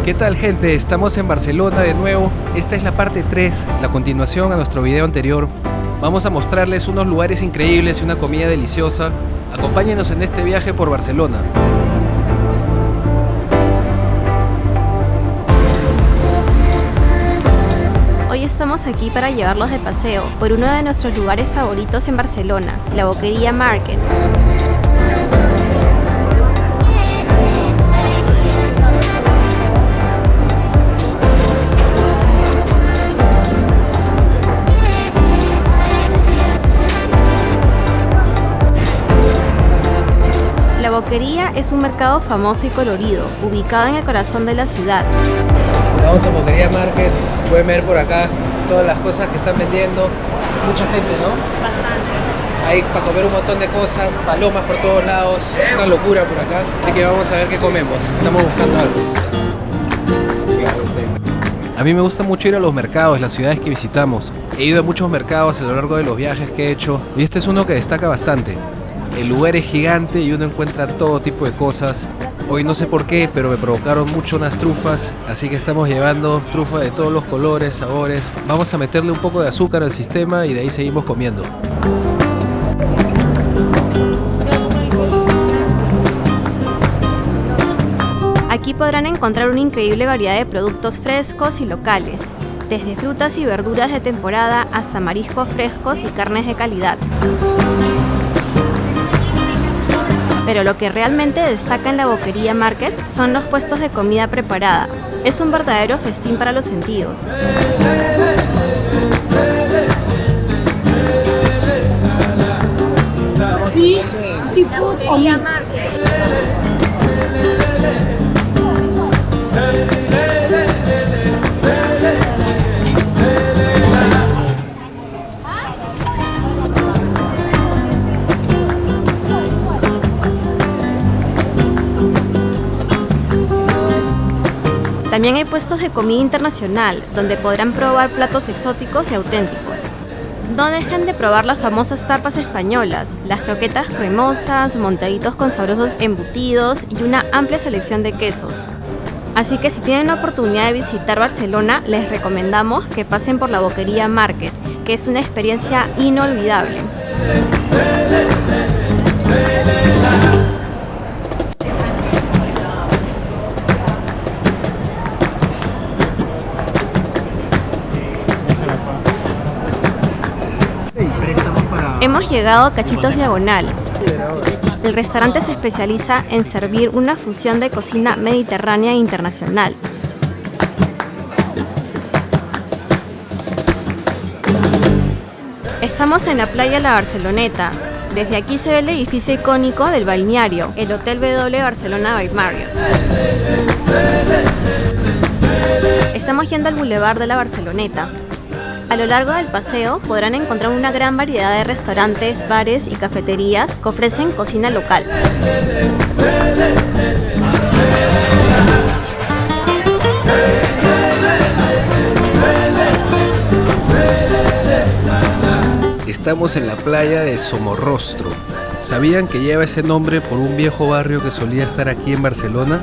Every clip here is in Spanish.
¿Qué tal, gente? Estamos en Barcelona de nuevo. Esta es la parte 3, la continuación a nuestro video anterior. Vamos a mostrarles unos lugares increíbles y una comida deliciosa. Acompáñenos en este viaje por Barcelona. Hoy estamos aquí para llevarlos de paseo por uno de nuestros lugares favoritos en Barcelona, la Boqueria Market. La Boqueria es un mercado famoso y colorido, ubicado en el corazón de la ciudad. Vamos a Boqueria Market, pueden ver por acá todas las cosas que están vendiendo. Mucha gente, ¿no? Bastante. Hay para comer un montón de cosas, palomas por todos lados, es una locura por acá. Así que vamos a ver qué comemos, estamos buscando algo. A mí me gusta mucho ir a los mercados, las ciudades que visitamos. He ido a muchos mercados a lo largo de los viajes que he hecho y este es uno que destaca bastante. El lugar es gigante y uno encuentra todo tipo de cosas. Hoy no sé por qué, pero me provocaron mucho unas trufas, así que estamos llevando trufa de todos los colores, sabores. Vamos a meterle un poco de azúcar al sistema y de ahí seguimos comiendo. Aquí podrán encontrar una increíble variedad de productos frescos y locales, desde frutas y verduras de temporada hasta mariscos frescos y carnes de calidad. Pero lo que realmente destaca en la Boqueria Market son los puestos de comida preparada. Es un verdadero festín para los sentidos. Boqueria Market. También hay puestos de comida internacional, donde podrán probar platos exóticos y auténticos. No dejen de probar las famosas tapas españolas, las croquetas cremosas, montaditos con sabrosos embutidos y una amplia selección de quesos. Así que si tienen la oportunidad de visitar Barcelona, les recomendamos que pasen por la Boqueria Market, que es una experiencia inolvidable. Hemos llegado a Cachitos Diagonal. El restaurante se especializa en servir una fusión de cocina mediterránea e internacional. Estamos en la playa La Barceloneta. Desde aquí se ve el edificio icónico del balneario, el Hotel W Barcelona by Marriott. Estamos yendo al Boulevard de la Barceloneta. A lo largo del paseo podrán encontrar una gran variedad de restaurantes, bares y cafeterías que ofrecen cocina local. Estamos en la playa de Somorrostro. ¿Sabían que lleva ese nombre por un viejo barrio que solía estar aquí en Barcelona?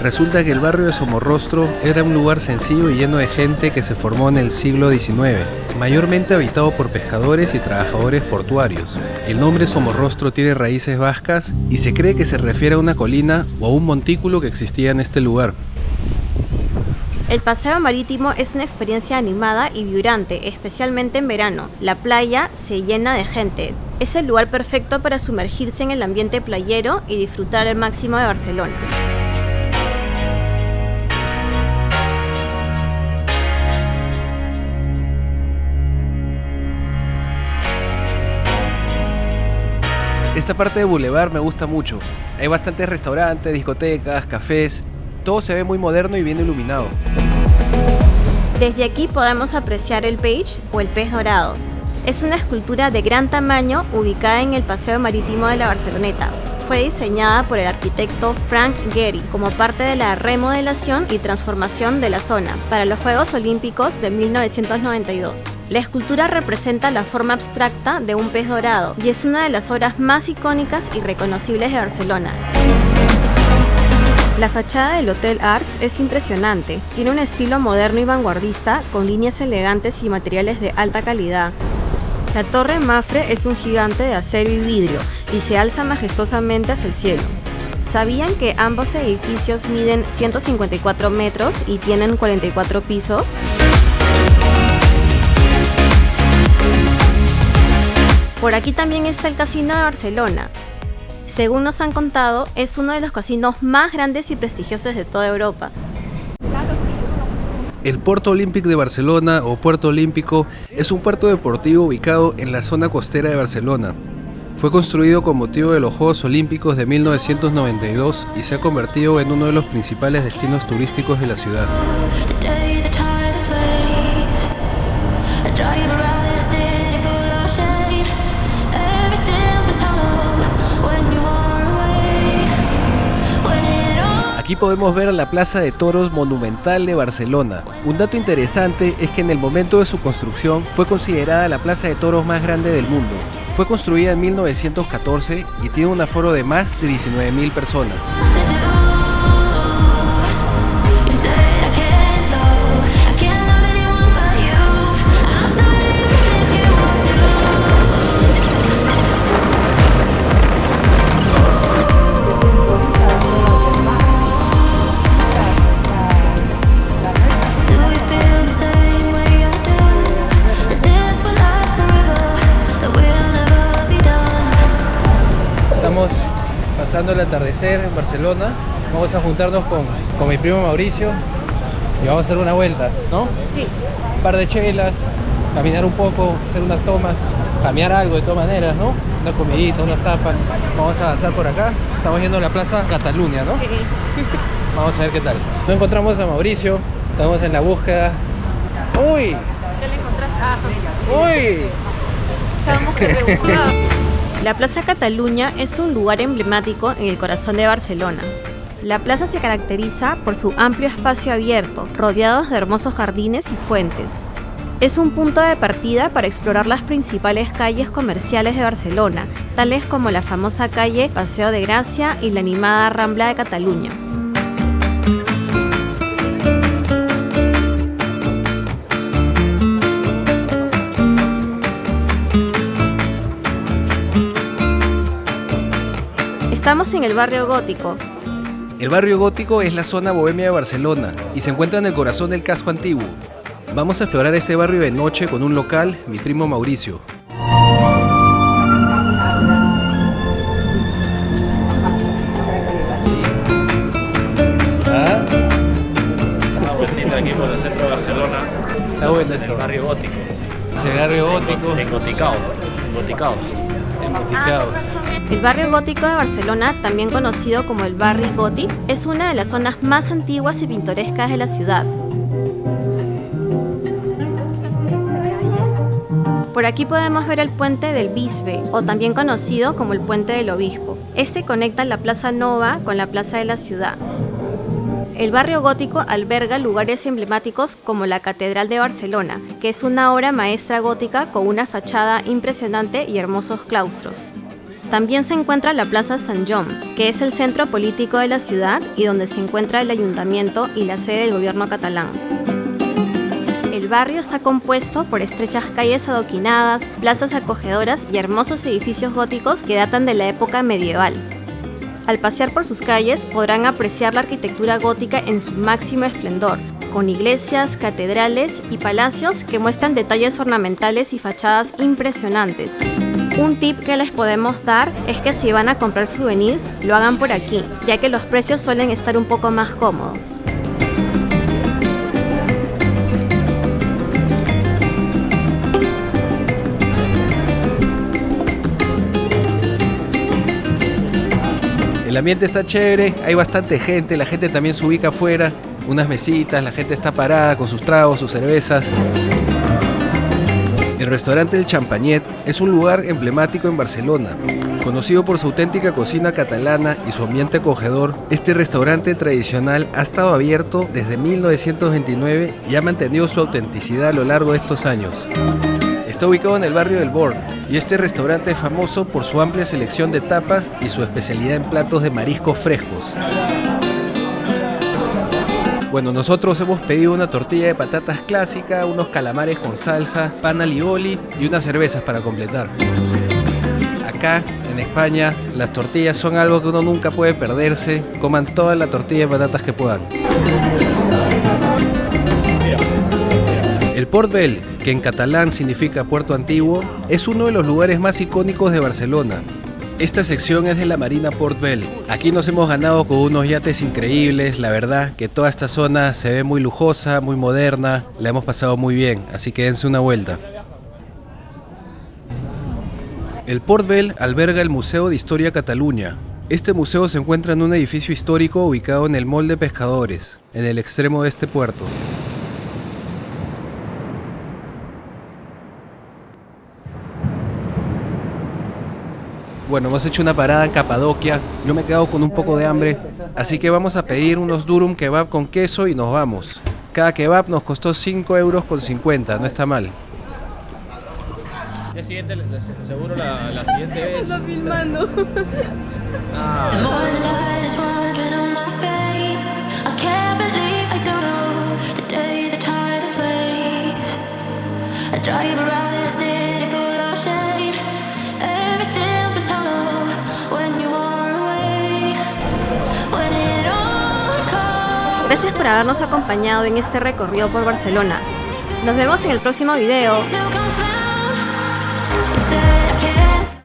Resulta que el barrio de Somorrostro era un lugar sencillo y lleno de gente que se formó en el siglo XIX, mayormente habitado por pescadores y trabajadores portuarios. El nombre Somorrostro tiene raíces vascas y se cree que se refiere a una colina o a un montículo que existía en este lugar. El paseo marítimo es una experiencia animada y vibrante, especialmente en verano. La playa se llena de gente. Es el lugar perfecto para sumergirse en el ambiente playero y disfrutar al máximo de Barcelona. Esta parte de Boulevard me gusta mucho. Hay bastantes restaurantes, discotecas, cafés. Todo se ve muy moderno y bien iluminado. Desde aquí podemos apreciar el Page o el pez dorado. Es una escultura de gran tamaño ubicada en el Paseo Marítimo de la Barceloneta. Fue diseñada por el arquitecto Frank Gehry como parte de la remodelación y transformación de la zona para los Juegos Olímpicos de 1992. La escultura representa la forma abstracta de un pez dorado y es una de las obras más icónicas y reconocibles de Barcelona. La fachada del Hotel Arts es impresionante. Tiene un estilo moderno y vanguardista con líneas elegantes y materiales de alta calidad. La Torre Mafre es un gigante de acero y vidrio y se alza majestuosamente hacia el cielo. ¿Sabían que ambos edificios miden 154 metros y tienen 44 pisos? Por aquí también está el Casino de Barcelona. Según nos han contado, es uno de los casinos más grandes y prestigiosos de toda Europa. El Puerto Olímpic de Barcelona o Puerto Olímpico es un puerto deportivo ubicado en la zona costera de Barcelona. Fue construido con motivo de los Juegos Olímpicos de 1992 y se ha convertido en uno de los principales destinos turísticos de la ciudad. Aquí podemos ver la Plaza de Toros monumental de Barcelona. Un dato interesante es que en el momento de su construcción fue considerada la Plaza de Toros más grande del mundo. Fue construida en 1914 y tiene un aforo de más de 19.000 personas. Estamos pasando el atardecer en Barcelona. Vamos a juntarnos con mi primo Mauricio y vamos a hacer una vuelta, ¿no? Sí. Un par de chelas, caminar un poco, hacer unas tomas, cambiar algo de todas maneras, ¿no? Una comidita, unas tapas. Vamos a avanzar por acá. Estamos yendo a la Plaza Cataluña, ¿no? Sí. Vamos a ver qué tal. No encontramos a Mauricio, estamos en la búsqueda. ¡Uy! ¿Qué le encontraste? ¡Uy! Estábamos rebuscados. La Plaza Cataluña es un lugar emblemático en el corazón de Barcelona. La plaza se caracteriza por su amplio espacio abierto, rodeados de hermosos jardines y fuentes. Es un punto de partida para explorar las principales calles comerciales de Barcelona, tales como la famosa calle Paseo de Gracia y la animada Rambla de Cataluña. Estamos en el barrio gótico. El barrio gótico es la zona bohemia de Barcelona y se encuentra en el corazón del casco antiguo. Vamos a explorar este barrio de noche con un local, mi primo Mauricio. Una vueltita aquí por el centro de Barcelona. Está bueno En el esto. barrio gótico. Es el barrio gótico. Engoticados. Emboticados. El barrio gótico de Barcelona, también conocido como el Barri Gòtic, es una de las zonas más antiguas y pintorescas de la ciudad. Por aquí podemos ver el puente del Bisbe, o también conocido como el puente del Obispo. Este conecta la Plaza Nova con la plaza de la ciudad. El barrio gótico alberga lugares emblemáticos como la Catedral de Barcelona, que es una obra maestra gótica con una fachada impresionante y hermosos claustros. También se encuentra la Plaza Sant Jaume, que es el centro político de la ciudad y donde se encuentra el ayuntamiento y la sede del gobierno catalán. El barrio está compuesto por estrechas calles adoquinadas, plazas acogedoras y hermosos edificios góticos que datan de la época medieval. Al pasear por sus calles podrán apreciar la arquitectura gótica en su máximo esplendor, con iglesias, catedrales y palacios que muestran detalles ornamentales y fachadas impresionantes. Un tip que les podemos dar es que si van a comprar souvenirs, lo hagan por aquí, ya que los precios suelen estar un poco más cómodos. El ambiente está chévere, hay bastante gente, la gente también se ubica afuera, unas mesitas, la gente está parada con sus tragos, sus cervezas. El restaurante El Champanyet es un lugar emblemático en Barcelona. Conocido por su auténtica cocina catalana y su ambiente acogedor, este restaurante tradicional ha estado abierto desde 1929 y ha mantenido su autenticidad a lo largo de estos años. Está ubicado en el barrio del Born y este restaurante es famoso por su amplia selección de tapas y su especialidad en platos de mariscos frescos. Bueno, nosotros hemos pedido una tortilla de patatas clásica, unos calamares con salsa, pan alioli y unas cervezas para completar. Acá, en España, las tortillas son algo que uno nunca puede perderse. Coman toda la tortilla de patatas que puedan. El Port Vell, que en catalán significa Puerto Antiguo, es uno de los lugares más icónicos de Barcelona. Esta sección es de la Marina Port Vell. Aquí nos hemos ganado con unos yates increíbles. La verdad que toda esta zona se ve muy lujosa, muy moderna. La hemos pasado muy bien, así que dense una vuelta. El Port Vell alberga el Museo de Historia Catalunya. Este museo se encuentra en un edificio histórico ubicado en el Mall de Pescadores, en el extremo de este puerto. Bueno, hemos hecho una parada en Capadocia. Yo me he quedado con un poco de hambre, así que vamos a pedir unos durum kebab con queso y nos vamos. Cada kebab nos costó 5,50 €, no está mal. El día siguiente, seguro la siguiente vez. Está filmando. Ah. Gracias por habernos acompañado en este recorrido por Barcelona. Nos vemos en el próximo video. to confound. You said I can't